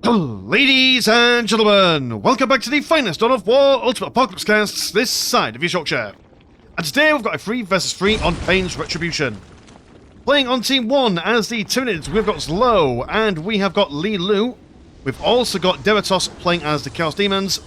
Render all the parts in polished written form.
Ladies and gentlemen, welcome back to the finest Dawn of War Ultimate Apocalypse casts this side of East Yorkshire. And today we've got a 3 vs 3 on Pain's Retribution. Playing on Team 1 as the Tyranids, we've got Slow, and we have got Li Lu. We've also got Deratos playing as the Chaos Deamons.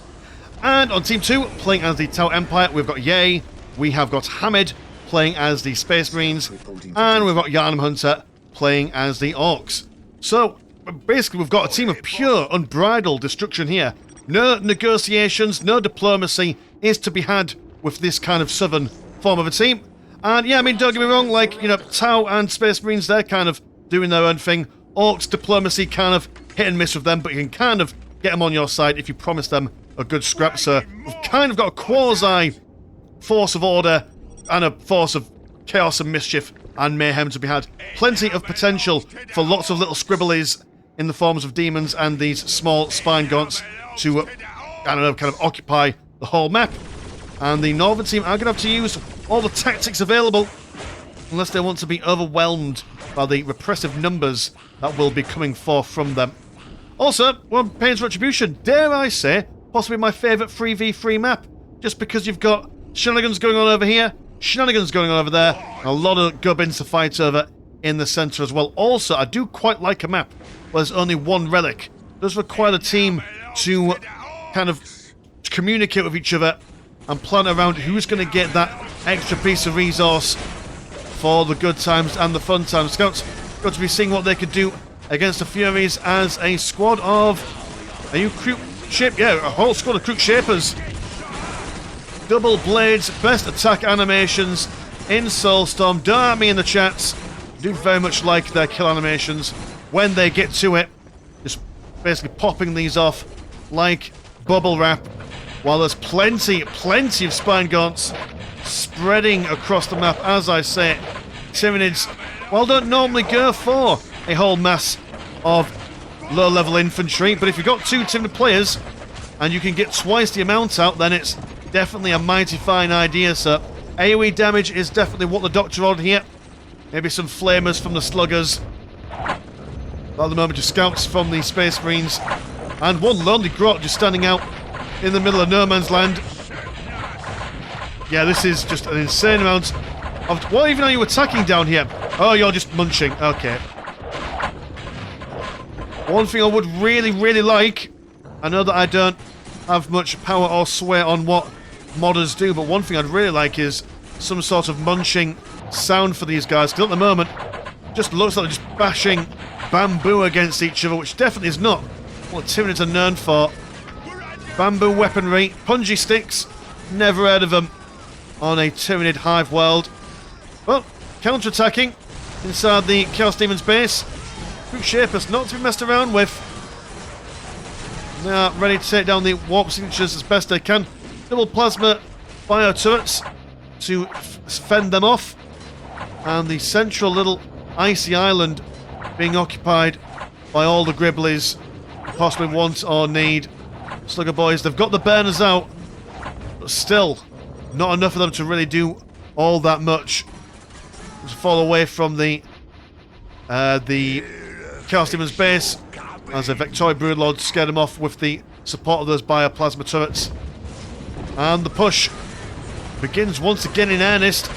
And on Team 2, playing as the Tau Empire, we've got Ye. We have got Hamid playing as the Space Marines. And we've got Yarnum Hunter playing as the Orks. So, basically, we've got a team of pure, unbridled destruction here. No negotiations, no diplomacy is to be had with this kind of southern form of a team. And yeah, I mean, don't get me wrong, like, you know, Tau and Space Marines, they're kind of doing their own thing. Orcs, diplomacy, kind of hit and miss with them, but you can kind of get them on your side if you promise them a good scrap. So we've kind of got a quasi-force of order and a force of chaos and mischief and mayhem to be had. Plenty of potential for lots of little scribblies in the forms of demons and these small spine gaunts to, I don't know, kind of occupy the whole map. And the Northern team are going to have to use all the tactics available unless they want to be overwhelmed by the repressive numbers that will be coming forth from them. Also, on Pain's Retribution, dare I say, possibly my favourite 3v3 map, just because you've got shenanigans going on over here, shenanigans going on over there, and a lot of gubbins to fight over in the centre as well. Also, I do quite like a map where there's only one relic. It does require the team to kind of communicate with each other and plan around who's going to get that extra piece of resource for the good times and the fun times. Scouts got to be seeing what they could do against the Furies as a squad of... Are you Krook Shape? Yeah, a whole squad of Krook Shapers. Double blades, best attack animations in Soulstorm. Don't at me in the chats. Do very much like their kill animations when they get to it. Just basically popping these off like bubble wrap. While there's plenty of spine gaunts spreading across the map. As I say, Tyranids, well, don't normally go for a whole mass of low-level infantry, but if you've got 2 Tyranid players and you can get twice the amount out, then it's definitely a mighty fine idea. So AoE damage is definitely what the Doctor ordered here. Maybe some flamers from the sluggers. At the moment, just scouts from the Space Marines. And one lonely grot just standing out in the middle of no man's land. Yeah, this is just an insane amount of... What even are you attacking down here? Oh, you're just munching. Okay. One thing I would really like... I know that I don't have much power or sway on what modders do, but one thing I'd really like is some sort of munching sound for these guys. Because at the moment, just looks like they're just bashing bamboo against each other, which definitely is not what Tyranids are known for. Bamboo weaponry, punji sticks, never heard of them on a Tyranid hive world. Well, counter-attacking inside the Chaos Demon's base. Krook Shapers not to be messed around with. They are ready to take down the warp signatures as best they can. Double plasma bio turrets to fend them off. And the central little icy island being occupied by all the Gribblies you possibly want or need. Slugger boys, they've got the burners out, but still not enough of them to really do all that much. To fall away from the Chaos Demon's base as a Vectoid Broodlord scared them off with the support of those bioplasma turrets. And the push begins once again in earnest.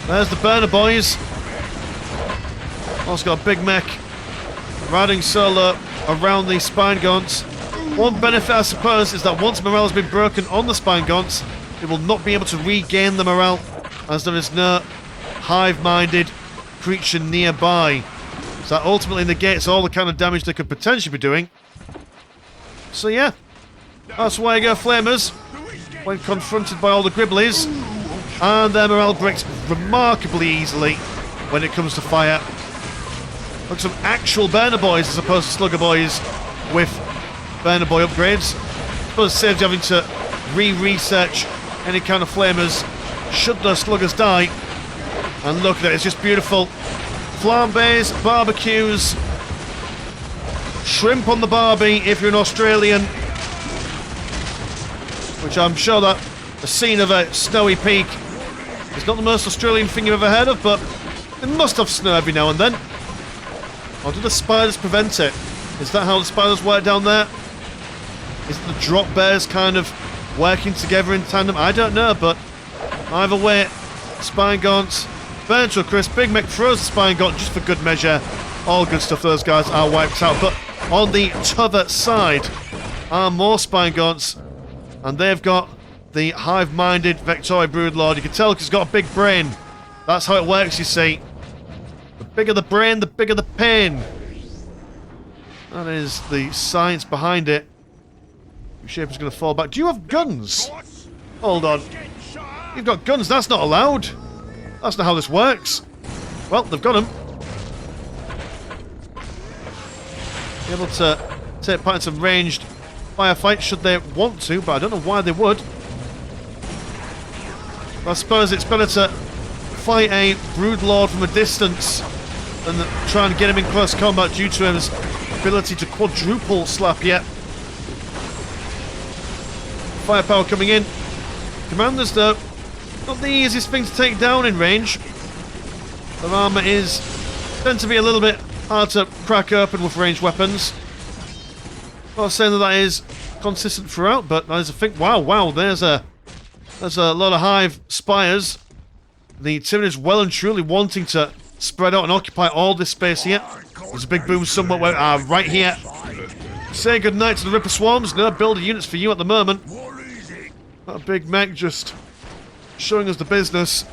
There's the burner boys. Also got a big mech riding solo around the spine gaunts. One benefit, I suppose, is that once morale has been broken on the spine gaunts, they will not be able to regain the morale, as there is no hive-minded creature nearby. So that ultimately negates all the kind of damage they could potentially be doing. So yeah, that's why you go Flamers when confronted by all the Gribblies. And their morale breaks remarkably easily when it comes to fire. Look, some actual burner boys as opposed to slugger boys with burner boy upgrades. I suppose it saves you having to research any kind of flamers should those sluggers die. And look at it, it's just beautiful. Flambés, barbecues, shrimp on the barbie if you're an Australian. Which I'm sure that the scene of a snowy peak is not the most Australian thing you've ever heard of, but it must have snow every now and then. Or do the spiders prevent it? Is that how the spiders work down there? Is it the drop bears kind of working together in tandem? I don't know, but either way, Spine Gaunts burn to a crisp. Big Mick throws the Spine Gaunt just for good measure. All good stuff. Those guys are wiped out. But on the t'other side are more Spine Gaunts, and they've got the hive-minded Vectori Broodlord. You can tell because he's got a big brain. That's how it works, you see. The bigger the brain, the bigger the pain. That is the science behind it. Shaper's going to fall back. Do you have guns? Hold on. You've got guns. That's not allowed. That's not how this works. Well, they've got them. Be able to take part in some ranged firefights should they want to, but I don't know why they would. I suppose it's better to fight a Broodlord from a distance than try and get him in close combat due to his ability to quadruple slap you. Firepower coming in. Commanders, though, not the easiest thing to take down in range. Their armour tend to be a little bit hard to crack open with ranged weapons. Not saying that is consistent throughout, but that is a thing. Wow, there's a lot of hive spires. The Tyranids well and truly wanting to spread out and occupy all this space here. There's a big boom somewhere right here. Say goodnight to the Ripper Swarms. No builder units for you at the moment. That big mech just showing us the business.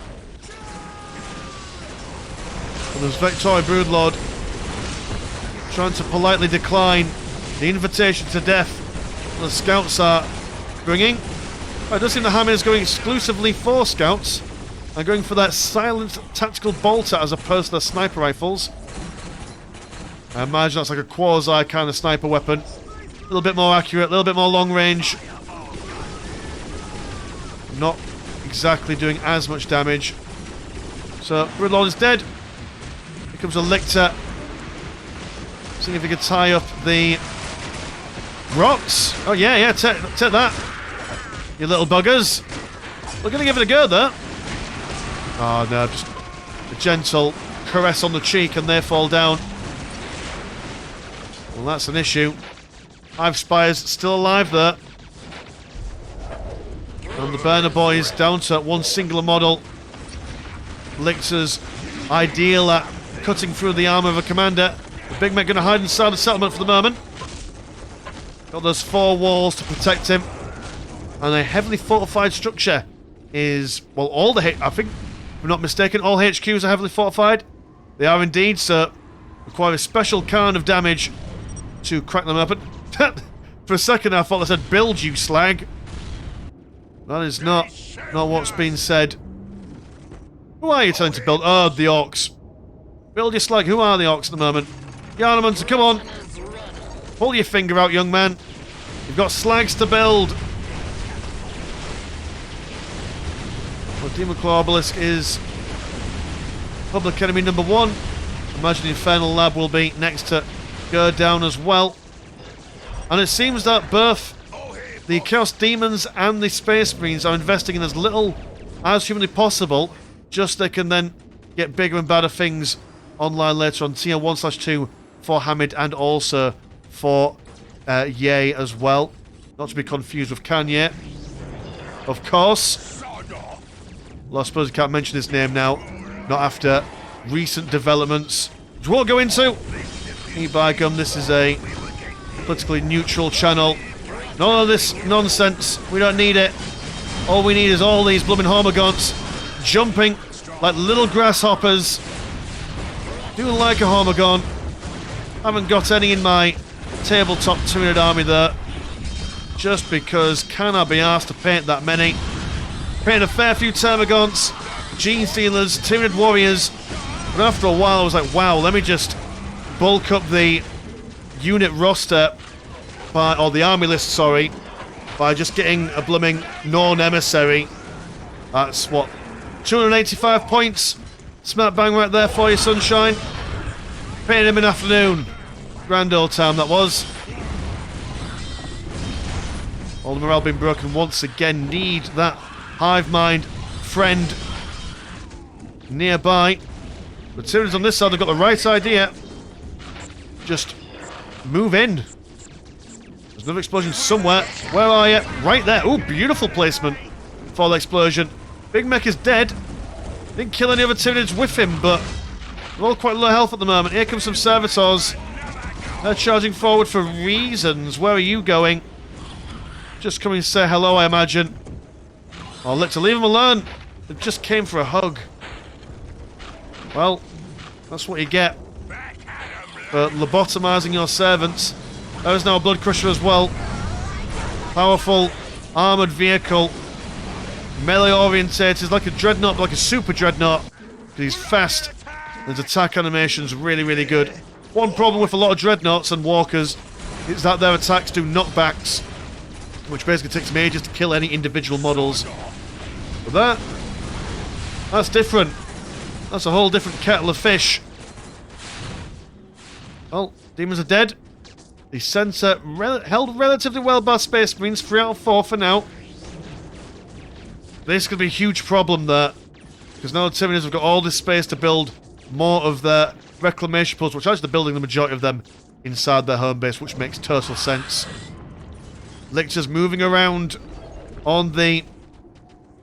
And there's Vectori Broodlord trying to politely decline the invitation to death the scouts are bringing. It does seem the hammer is going exclusively for scouts and going for that silent tactical bolter as opposed to the sniper rifles. I imagine that's like a quasi kind of sniper weapon. A little bit more accurate, a little bit more long range. Not exactly doing as much damage. So, Broodlord is dead. Here comes a Lictor. Seeing if he can tie up the rocks. Oh yeah, take that. You little buggers. We're going to give it a go there. Oh no, just a gentle caress on the cheek and they fall down. Well, that's an issue. Hive Spires still alive there. And the Burner Boys down to one singular model. Lictor's ideal at cutting through the armour of a commander. The Big Mech going to hide inside the settlement for the moment. Got those 4 walls to protect him. And a heavily fortified structure is... Well, I think, if I'm not mistaken, all HQs are heavily fortified. They are indeed, so require a special kind of damage to crack them open. For a second I thought they said, build you slag. That is not what's been said. Who are you telling to build? Oh, the Orks. Build your slag. Who are the Orks at the moment? Yarnamans, come on. Pull your finger out, young man. You've got slags to build. Well, Demon Claw Obelisk is public enemy number 1. Imagine the Infernal Lab will be next to go down as well. And it seems that both the Chaos Demons and the Space Marines are investing in as little as humanly possible, just so they can then get bigger and badder things online later on. Tier 1/2 for Hamid and also for Ye as well. Not to be confused with Kanye. Of course. Well, I suppose you can't mention his name now. Not after recent developments. Which we'll go into. By gum, this is a politically neutral channel. None of this nonsense. We don't need it. All we need is all these blooming Hormagaunts jumping like little grasshoppers. Do like a Hormagaunt. Haven't got any in my tabletop Tyranid army there. Just because can I be asked to paint that many? Paint a fair few Termagants, Gene Stealers, Tyranid Warriors. But after a while I was like, wow, let me just bulk up the unit roster or the army list, sorry, by just getting a blooming Norn Emissary. That's what, 285 points. Smack bang right there for you, sunshine. Painted him in afternoon. Grand old time that was. All the morale being broken once again. Need that hive mind friend nearby. The Tyranids on this side have got the right idea. Just move in. There's another explosion somewhere. Where are you? Right there. Oh, beautiful placement for the explosion. Big Mech is dead. Didn't kill any other Tyranids with him, but they're all quite low health at the moment. Here comes some Servitors. They're charging forward for reasons. Where are you going? Just coming to say hello, I imagine. Oh, Lictor, leave them alone. They just came for a hug. Well, that's what you get for lobotomizing your servants. There's now a Blood Crusher as well. Powerful, armoured vehicle. Melee orientated, like a Dreadnought, like a Super Dreadnought. He's fast. His attack animation's really, really good. One problem with a lot of Dreadnoughts and Walkers is that their attacks do knockbacks, which basically takes mages to kill any individual models. But that's different. That's a whole different kettle of fish. Well, demons are dead. The centre held relatively well by Space Marines, 3 out of 4 for now. This could be a huge problem there, because now the Tyranids have got all this space to build more of their reclamation posts, which actually they're building the majority of them inside their home base, which makes total sense. Lictor's moving around on the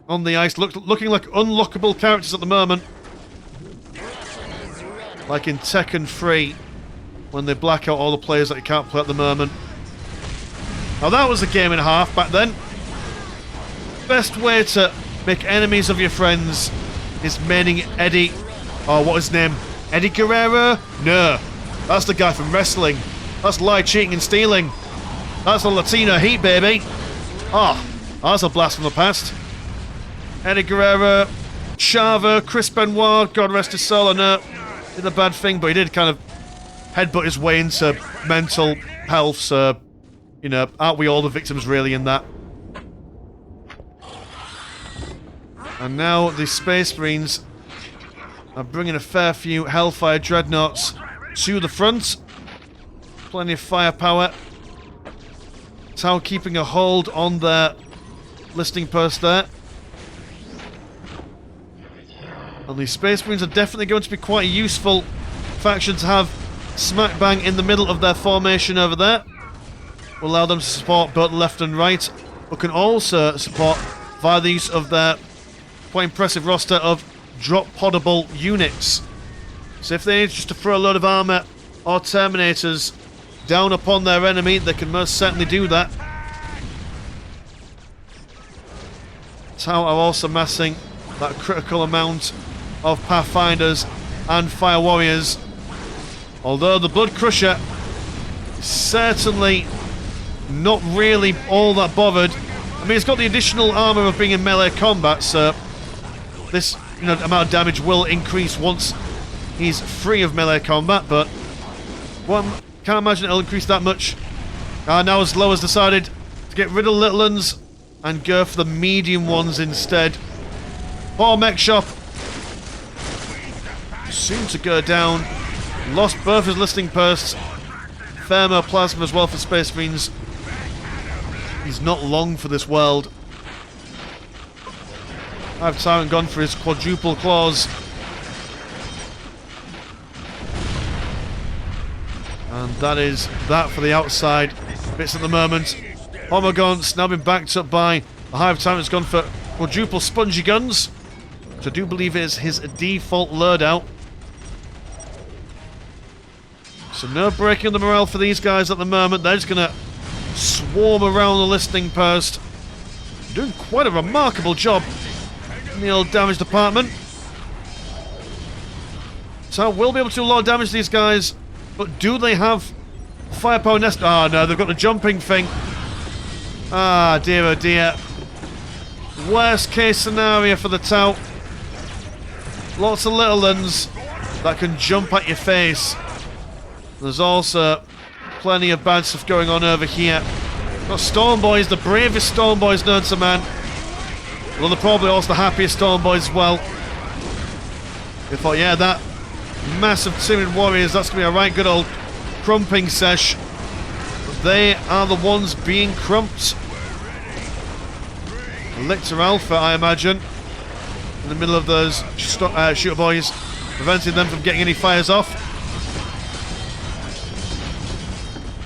ice, looking like unlockable characters at the moment. Like in Tekken 3, when they black out all the players that you can't play at the moment. Now that was a game and a half back then. Best way to make enemies of your friends is maining Eddie. Oh, what is his name? Eddie Guerrero? No. That's the guy from wrestling. That's lie, cheating, and stealing. That's the Latino heat, baby. Oh, that's a blast from the past. Eddie Guerrero, Chavo, Chris Benoit, God rest his soul, I know, did a bad thing, but he did kind of headbutt his way into mental health, so, you know, aren't we all the victims really in that? And now the Space Marines are bringing a fair few Hellfire Dreadnoughts to the front. Plenty of firepower. Tau keeping a hold on their listing post there. And the Space Marines are definitely going to be quite a useful faction to have smack bang in the middle of their formation over there. Will allow them to support both left and right, but can also support via the use of their quite impressive roster of drop-poddable units. So if they need just to throw a load of armour or Terminators down upon their enemy, they can most certainly do that. Tau are also massing that critical amount of Pathfinders and Fire Warriors. Although the Blood Crusher is certainly not really all that bothered. I mean, it's got the additional armour of being in melee combat, so this, you know, amount of damage will increase once he's free of melee combat, but well, can't imagine it'll increase that much. Now as low as decided to get rid of little ones and go for the medium ones instead. Poor mech shop. Soon to go down. Lost both his listing posts. Thermoplasma as well for Space Marines. He's not long for this world. I have Tyrant gone for his quadruple claws. And that is that for the outside bits at the moment. Homogon's now been backed up by the Hive Tyrant's gone for quadruple spongy guns, which I do believe is his default loadout. So no breaking the morale for these guys at the moment. They're just going to swarm around the listing post. Doing quite a remarkable job in the old damage department. So we'll be able to do a lot of damage to these guys, but do they have firepower nest? Ah, no, they've got the jumping thing. Ah, dear, oh dear. Worst case scenario for the Tau. Lots of little ones that can jump at your face. There's also plenty of bad stuff going on over here. Got Storm Boys, the bravest Storm Boys known to man. Well, they're probably also the happiest Storm Boys as well. They thought, yeah, that massive Tyranid warriors, that's going to be a right good old crumping sesh. But they are the ones being crumped. Lictor Alpha, I imagine, in the middle of those shooter boys, preventing them from getting any fires off.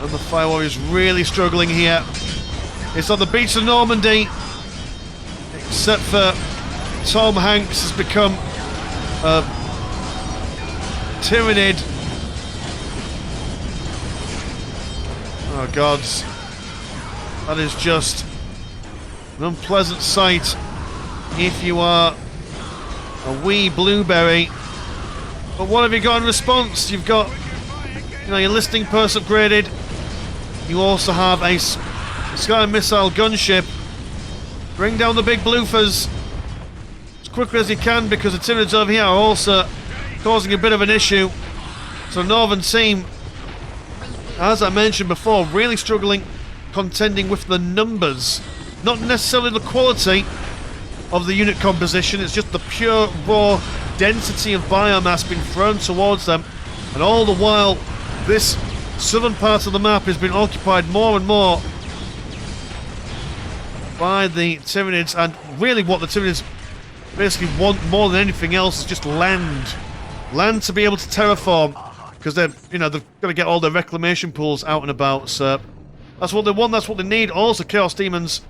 And the Fire Warrior is really struggling here. It's on the beach of Normandy. Except for Tom Hanks has become a Tyranid. Oh gods. That is just an unpleasant sight if you are a wee blueberry. But what have you got in response? You've got, you know, your listing purse upgraded. You also have a Sky Missile gunship. Bring down the big bloofers as quickly as you can, because the Tyranids over here are also causing a bit of an issue. So Northern team, as I mentioned before, really struggling contending with the numbers. Not necessarily the quality of the unit composition, it's just the pure raw density of biomass being thrown towards them. And all the while, this southern part of the map has been occupied more and more by the Tyranids, and really what the Tyranids basically want more than anything else is just land. Land to be able to terraform, because they're, you know, they've got to get all their reclamation pools out and about, so that's what they want, that's what they need. Also, Chaos Deamons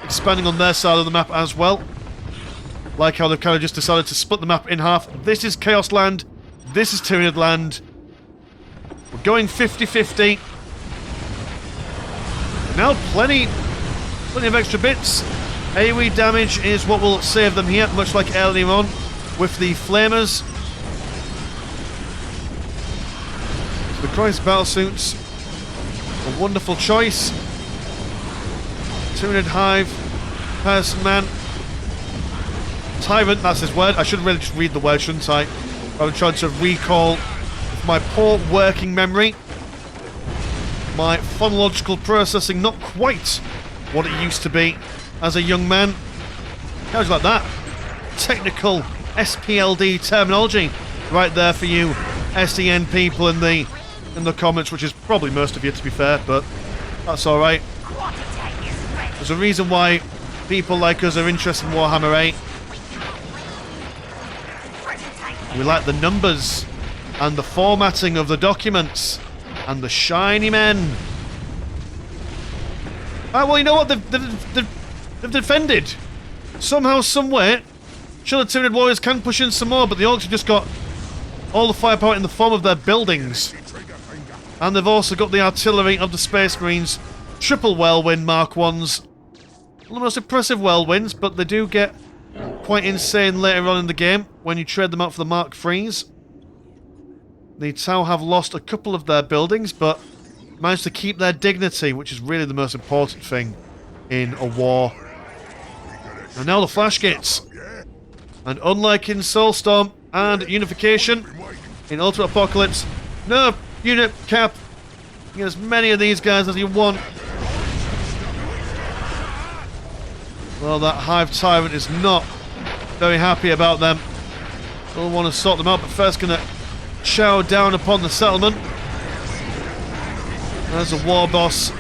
expanding on their side of the map as well. Like how they've kind of just decided to split the map in half. This is Chaos land, this is Tyranid land. We're going 50-50. Now plenty of extra bits. AoE damage is what will save them here, much like earlier on with the Flamers. The Christ Battlesuits, a wonderful choice. Tyranid Hive, Person Man, Tyrant, that's his word. I should really just read the word, shouldn't I? I'm trying to recall my poor working memory. My phonological processing not quite what it used to be as a young man. How do you like that? Technical SPLD terminology right there for you SEN people in the comments, which is probably most of you, to be fair, but that's alright. There's a reason why people like us are interested in Warhammer 8. We like the numbers and the formatting of the documents and the shiny men. Ah, well, you know what? They've defended. Somehow, somewhere. Sure, the Tyranid warriors can push in some more, but the Orks have just got all the firepower in the form of their buildings. And they've also got the artillery of the Space Marines. Triple whirlwind Mark 1s. Not the most impressive whirlwinds, but they do get quite insane later on in the game when you trade them out for the Mark 3s. The Tau have lost a couple of their buildings, but managed to keep their dignity, which is really the most important thing in a war. And now the Flash Gates. And unlike in Soulstorm and Unification, in Ultimate Apocalypse, no unit cap. You get as many of these guys as you want. Well, that Hive Tyrant is not very happy about them. We'll want to sort them out, but first gonna shower down upon the settlement. There's a war boss.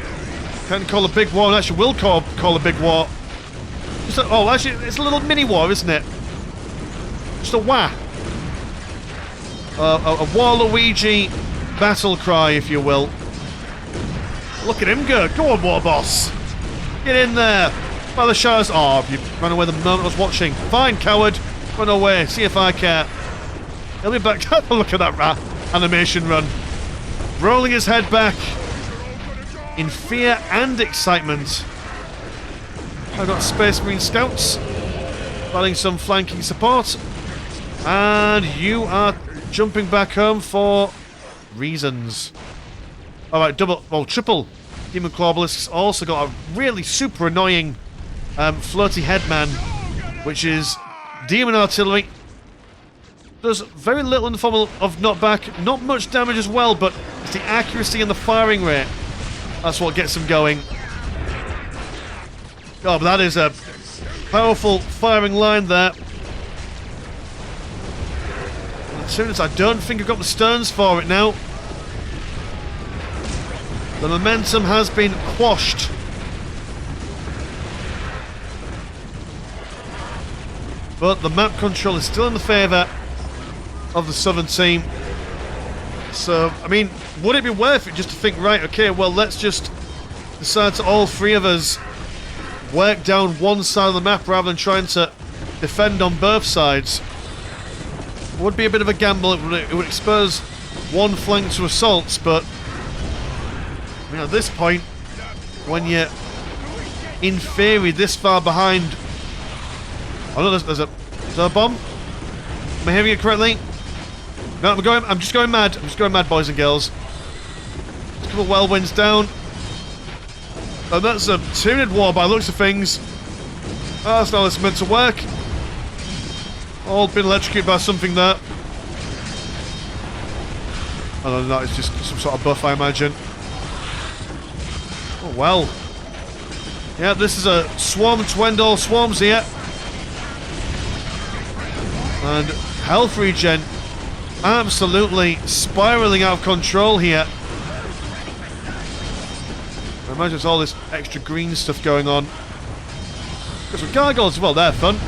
Can't call a big war, actually will call a big war. Just a, oh, actually, it's a little mini war, isn't it? Just a wah. A Waluigi battle cry, if you will. Look at him go. Go on, war boss. Get in there. By the shadows. Oh, you ran away the moment I was watching. Fine, coward. Run away. See if I care. He'll be back. Look at that animation run. Rolling his head back in fear and excitement. I've got Space Marine Scouts providing some flanking support. And you are jumping back home for reasons. Alright, triple Demon Clawbalisks also got a really super annoying floaty headman, which is Demon Artillery. Does very little in the form of knockback, not much damage as well, but it's the accuracy and the firing rate. That's what gets them going. Oh, but that is a powerful firing line there. I don't think I've got the Sterns for it now. The momentum has been quashed. But the map control is still in the favour of the southern team. So, I mean, would it be worth it just to think, right, okay, well, let's just decide to all three of us work down one side of the map rather than trying to defend on both sides? It would be a bit of a gamble. It would expose one flank to assaults, but I mean, at this point, when you're in theory this far behind... Oh no, there's a bomb? Am I hearing it correctly? No, I'm just going mad. I'm just going mad, boys and girls. Just a couple of whirlwinds down. And that's a Tyranid war by the looks of things. Oh, that's not how it's meant to work. All been electrocuted by something there. Other than that, it's just some sort of buff, I imagine. Oh, well. Yeah, this is a swarm to end all swarms here. And health regen absolutely spiraling out of control here. I imagine it's all this extra green stuff going on. Got some gargoyles as well, they're fun.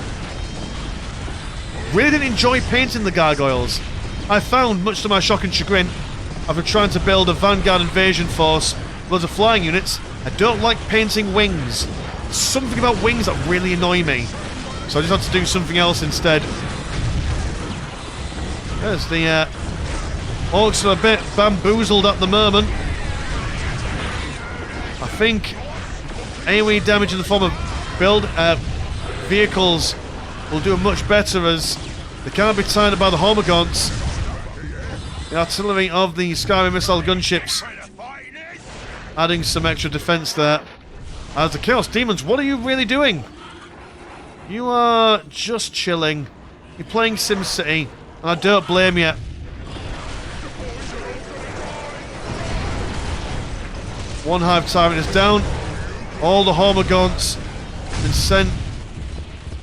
Really didn't enjoy painting the gargoyles. I found, much to my shock and chagrin, after trying to build a vanguard invasion force, loads of flying units, I don't like painting wings. There's something about wings that really annoy me. So I just had to do something else instead. There's the Orks are a bit bamboozled at the moment. I think AoE damage in the form of vehicles will do much better, as they can't be tied up by the Hormagaunts. The artillery of the Skyrim missile gunships adding some extra defense there. As the Chaos Deamons, what are you really doing? You are just chilling. You're playing SimCity, and I don't blame you. One Hive Tyrant is down. All the Hormagaunts been sent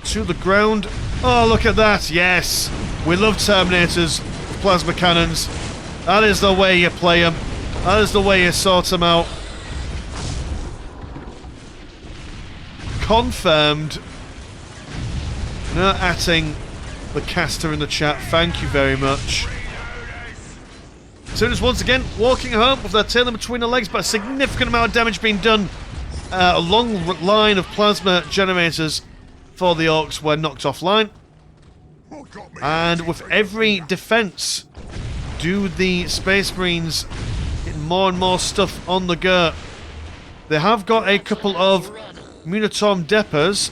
to the ground. Oh, look at that. Yes. We love Terminators with plasma cannons. That is the way you play them. That is the way you sort them out. Confirmed. No atting the caster in the chat. Thank you very much. Soon as once again walking home with their tail in between their legs, but a significant amount of damage being done. A long line of plasma generators for the Orks were knocked offline. And with every defense, do the Space Marines get more and more stuff on the go. They have got a couple of Munitorm Deppers.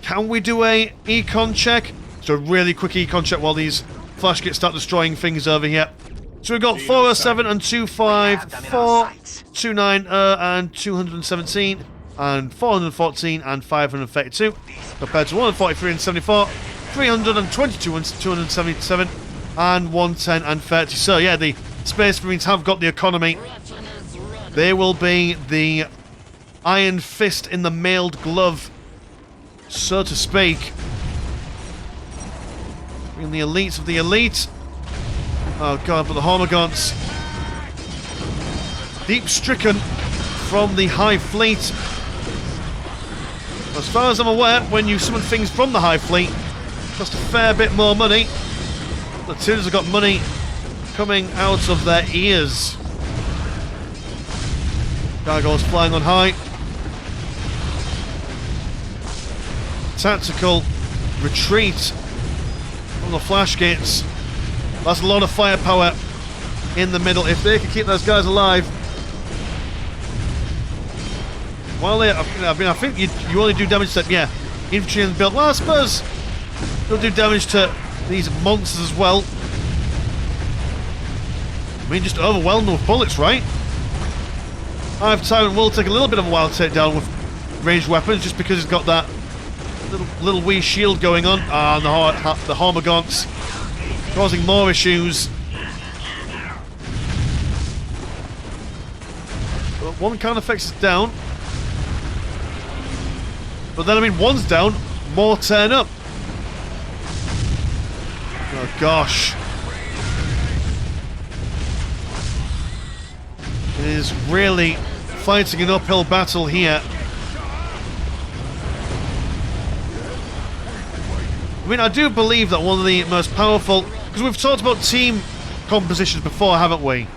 Can we do a econ check? It's a really quick econ check while these flash kits start destroying things over here. So we've got 407 and 254, 290 and 217, and 414 and 532, compared to 143 and 74, 322 and 277, and 110 and 30. So yeah, the Space Marines have got the economy. They will be the iron fist in the mailed glove, so to speak. In the elites of the elite. Oh god, but the Hormagaunts, deep stricken from the Hive Fleet. As far as I'm aware, when you summon things from the Hive Fleet, it costs a fair bit more money. The Tyranids have got money coming out of their ears. Gargoyles flying on high. Tactical retreat from the flash gates. That's a lot of firepower in the middle. If they can keep those guys alive, while they, I mean, I think you only do damage to, yeah, infantry and build. Well, I suppose they'll do damage to these monsters as well. I mean, just overwhelm them with bullets, right? Hive Tyrant will take a little bit of a while to take down with ranged weapons, just because it's got that little wee shield going on. Ah, and the Hormagaunts causing more issues. But one kind of effects is down. But then, I mean, one's down, more turn up. Oh gosh. It is really fighting an uphill battle here. I mean, I do believe that one of the most powerful, because we've talked about team compositions before, haven't we?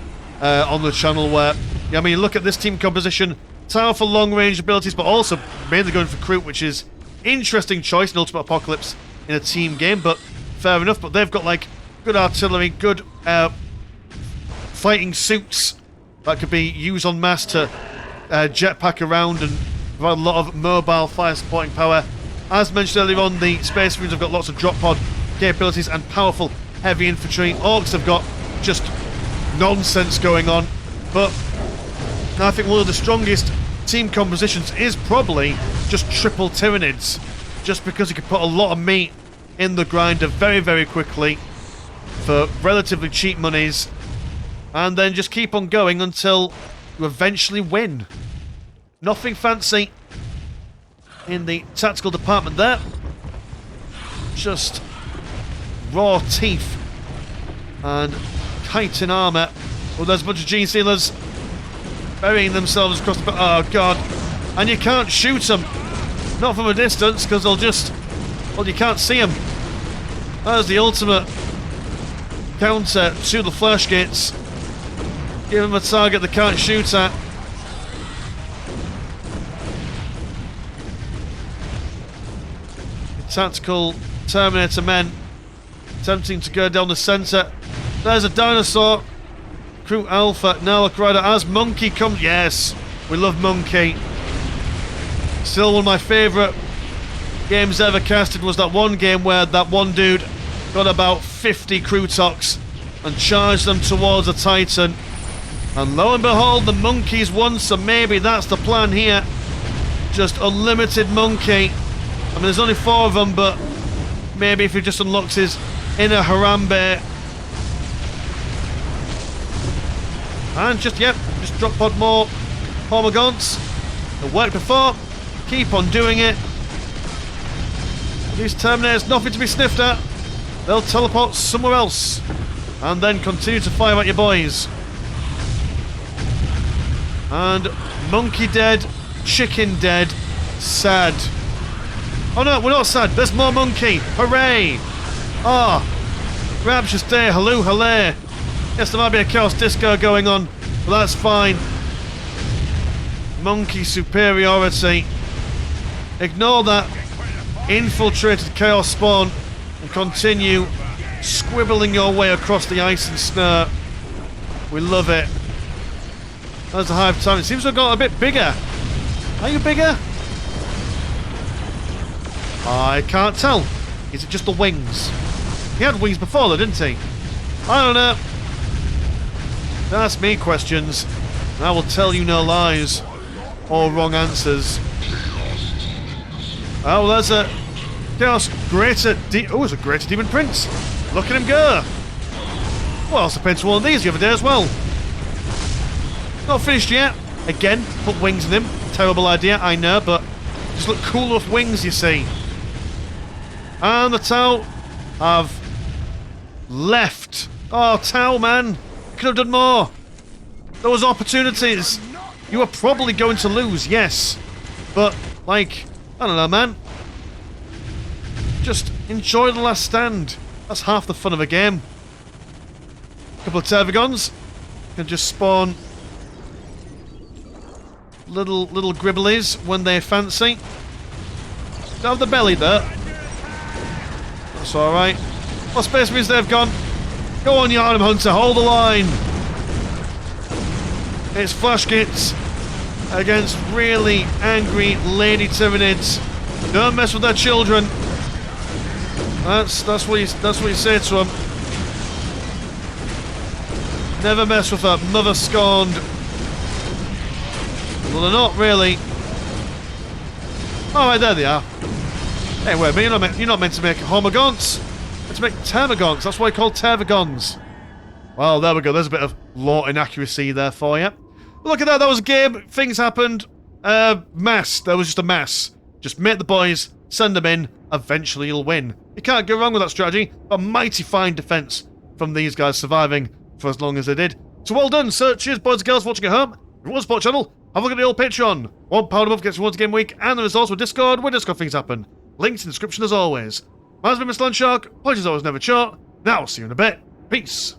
On the channel where, I mean, look at this team composition. Powerful long-range abilities, but also mainly going for Kroot, which is interesting choice in Ultimate Apocalypse in a team game, but fair enough. But they've got, like, good artillery, good fighting suits that could be used en masse to jetpack around and provide a lot of mobile fire supporting power. As mentioned earlier on, the Space Marines have got lots of drop pod capabilities and powerful heavy infantry. Orks have got just nonsense going on, but I think one of the strongest team compositions is probably just triple Tyranids, just because you can put a lot of meat in the grinder very, very quickly for relatively cheap monies, and then just keep on going until you eventually win. Nothing fancy in the tactical department there. Just raw teeth and chitin armour. Oh, there's a bunch of Gene Stealers burying themselves across the... Oh, God. And you can't shoot them. Not from a distance, because they'll just... Well, you can't see them. There's the ultimate counter to the flash gates. Give them a target they can't shoot at. The tactical Terminator men attempting to go down the centre. There's a dinosaur. Kroot Alpha, now look right as Monkey comes. Yes, we love Monkey. Still one of my favourite games ever casted was that one game where that one dude got about 50 Krootoks and charged them towards a Titan. And lo and behold, the Monkeys won, so maybe that's the plan here. Just unlimited Monkey. I mean, there's only 4 of them, but maybe if he just unlocks his inner Harambe. And just, yep, just drop pod more Hormagaunts. It worked before. Keep on doing it. These Terminators, nothing to be sniffed at. They'll teleport somewhere else. And then continue to fire at your boys. And Monkey dead. Chicken dead. Sad. Oh no, we're not sad. There's more Monkey. Hooray. Ah. Rapture's Day. Hello, hello. Yes, there might be a Chaos Disco going on, but that's fine. Monkey superiority. Ignore that infiltrated Chaos spawn and continue squibbling your way across the ice and snow. We love it. There's the Hive Time. It seems to have got a bit bigger. Are you bigger? I can't tell. Is it just the wings? He had wings before though, didn't he? I don't know. Ask me questions, and I will tell you no lies or wrong answers. Oh, there's a Chaos Greater oh, it's a Greater Demon Prince. Look at him go. Well, I also painted one of these the other day as well. Not finished yet. Again, put wings in him. Terrible idea, I know, but just look cool with wings, you see. And the Tau have left. Oh, Tau, man. Could have done more. There was opportunities. You were probably going to lose, yes. But, like, I don't know, man. Just enjoy the last stand. That's half the fun of a game. A couple of Tervigons can just spawn little gribblies when they fancy. Don't have the belly there. That's alright. What Space Marines they've gone? Go on, Yharnam Hunter, hold the line! It's Flashkits against really angry Lady Tyranids. Don't mess with their children. That's what you say to them. Never mess with her, mother scorned. Well, they're not really. Alright, there they are. Hey, wait a minute, you're not meant to make Hormagaunts. To make Termagants, that's why they're called Tervigons. Well, there we go, there's a bit of lore inaccuracy there for you. Look at that, that was a game, things happened. Mess, there was just a mess. Just make the boys, send them in, eventually you'll win. You can't go wrong with that strategy. A mighty fine defense from these guys surviving for as long as they did. So well done, so cheers boys and girls watching at home. If you want to support the channel, have a look at the old Patreon. £1 a month gets you once a game week, and there is also a Discord where Discord things happen. Links in the description as always. Mine's been Mr. Landshark. Apologies I was never short. Now I'll see you in a bit. Peace.